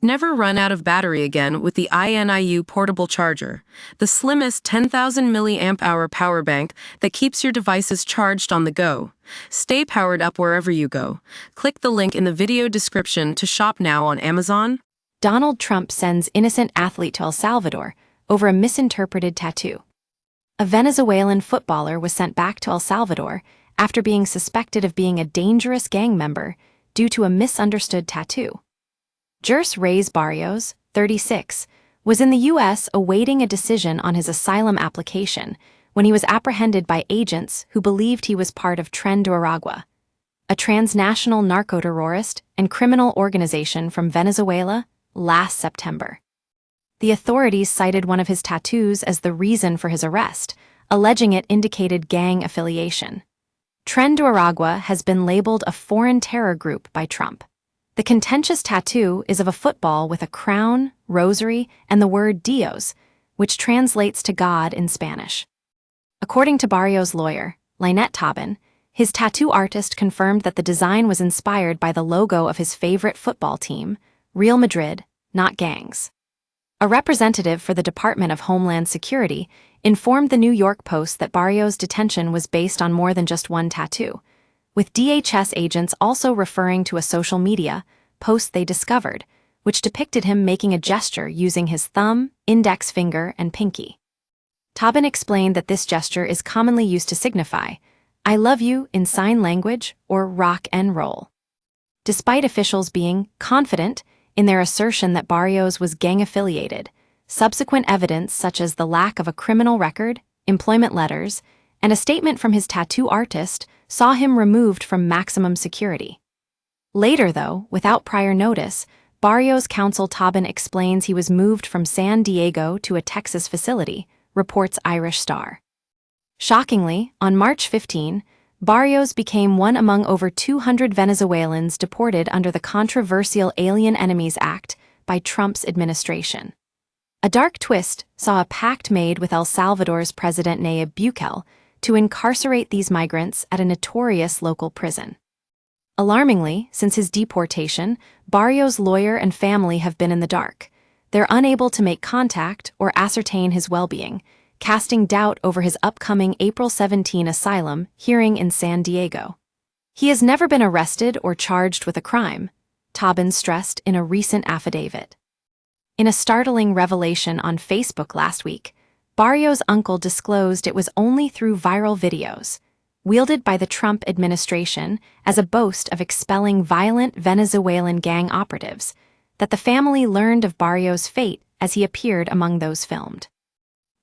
Never run out of battery again with the INIU portable charger, the slimmest 10,000 mAh power bank that keeps your devices charged on the go. Stay powered up wherever you go. Click the link in the video description to shop now on Amazon. Donald Trump sends innocent athlete to El Salvador over a misinterpreted tattoo. A Venezuelan footballer was sent back to El Salvador after being suspected of being a dangerous gang member due to a misunderstood tattoo. Jers Reyes Barrios, 36, was in the U.S. awaiting a decision on his asylum application when he was apprehended by agents who believed he was part of Tren de Aragua, a transnational narco-terrorist and criminal organization from Venezuela, last September. The authorities cited one of his tattoos as the reason for his arrest, alleging it indicated gang affiliation. Tren de Aragua has been labeled a foreign terror group by Trump. The contentious tattoo is of a football with a crown, rosary, and the word Dios, which translates to God in Spanish. According to Barrios' lawyer, Lynette Taubin, his tattoo artist confirmed that the design was inspired by the logo of his favorite football team, Real Madrid, not gangs. A representative for the Department of Homeland Security informed the New York Post that Barrios' detention was based on more than just one tattoo, with DHS agents also referring to a social media post they discovered, which depicted him making a gesture using his thumb, index finger, and pinky. Taubin explained that this gesture is commonly used to signify, "I love you" in sign language or rock and roll. Despite officials being confident in their assertion that Barrios was gang-affiliated, subsequent evidence such as the lack of a criminal record, employment letters, and a statement from his tattoo artist saw him removed from maximum security. Later, though, without prior notice, Barrios' counsel Taubin explains he was moved from San Diego to a Texas facility, reports Irish Star. Shockingly, on March 15, Barrios became one among over 200 Venezuelans deported under the controversial Alien Enemies Act by Trump's administration. A dark twist saw a pact made with El Salvador's President Nayib Bukele to incarcerate these migrants at a notorious local prison. Alarmingly, since his deportation, Barrios' lawyer and family have been in the dark. They're unable to make contact or ascertain his well-being, casting doubt over his upcoming April 17 asylum hearing in San Diego. He has never been arrested or charged with a crime, Taubin stressed in a recent affidavit. In a startling revelation on Facebook last week, Barrios' uncle disclosed it was only through viral videos, wielded by the Trump administration as a boast of expelling violent Venezuelan gang operatives, that the family learned of Barrios' fate as he appeared among those filmed.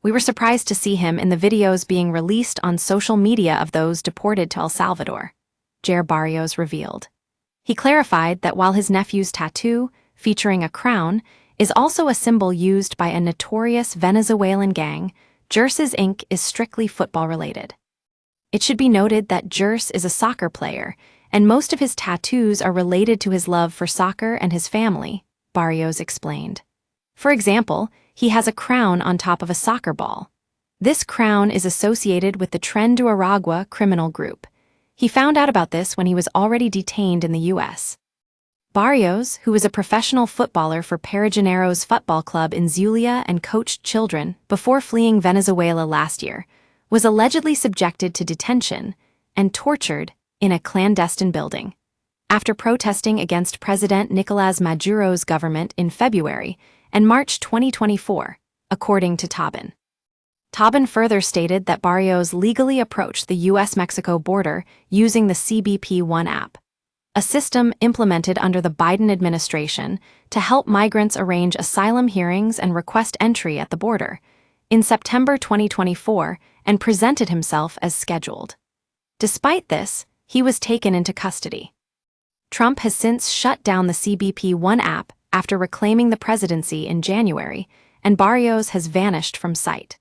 "We were surprised to see him in the videos being released on social media of those deported to El Salvador," Jair Barrios revealed. He clarified that while his nephew's tattoo, featuring a crown, is also a symbol used by a notorious Venezuelan gang, Jers's ink is strictly football-related. It should be noted that Jers is a soccer player, and most of his tattoos are related to his love for soccer and his family, Barrios explained. For example, he has a crown on top of a soccer ball. This crown is associated with the Tren de Aragua criminal group. He found out about this when he was already detained in the U.S. Barrios, who was a professional footballer for Perigeneros Football Club in Zulia and coached children before fleeing Venezuela last year, was allegedly subjected to detention and tortured in a clandestine building after protesting against President Nicolás Maduro's government in February and March 2024, according to Taubin. Taubin further stated that Barrios legally approached the U.S.-Mexico border using the CBP One app, a system implemented under the Biden administration to help migrants arrange asylum hearings and request entry at the border, in September 2024 and presented himself as scheduled. Despite this, he was taken into custody. Trump has since shut down the CBP One app after reclaiming the presidency in January, and Barrios has vanished from sight.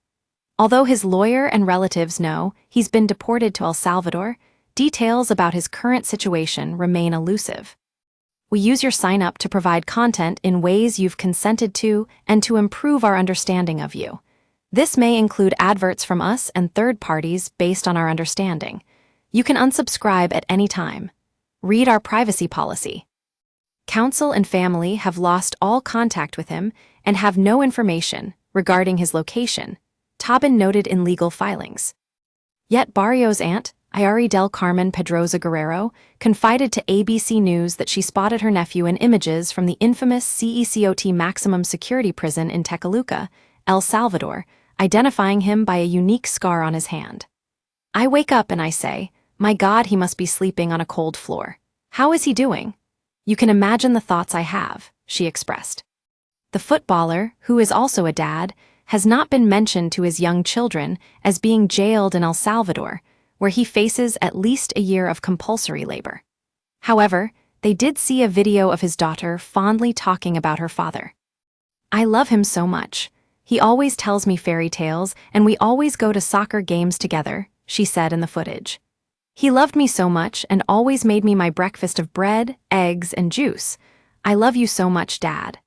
Although his lawyer and relatives know he's been deported to El Salvador, details about his current situation remain elusive. We use your sign-up to provide content in ways you've consented to and to improve our understanding of you. This may include adverts from us and third parties based on our understanding. You can unsubscribe at any time. Read our privacy policy. Council and family have lost all contact with him and have no information regarding his location, Tobin noted in legal filings. Yet Barrio's aunt, Ayari del Carmen Pedroza Guerrero, confided to ABC News that she spotted her nephew in images from the infamous CECOT maximum security prison in Tecoluca, El Salvador, identifying him by a unique scar on his hand. I wake up and I say, my God, he must be sleeping on a cold floor. How is he doing? You can imagine the thoughts I have, she expressed. The footballer, who is also a dad, has not been mentioned to his young children as being jailed in El Salvador, where he faces at least a year of compulsory labor. However, they did see a video of his daughter fondly talking about her father. I love him so much. He always tells me fairy tales, and we always go to soccer games together, she said in the footage. He loved me so much and always made me my breakfast of bread, eggs, and juice. I love you so much, Dad.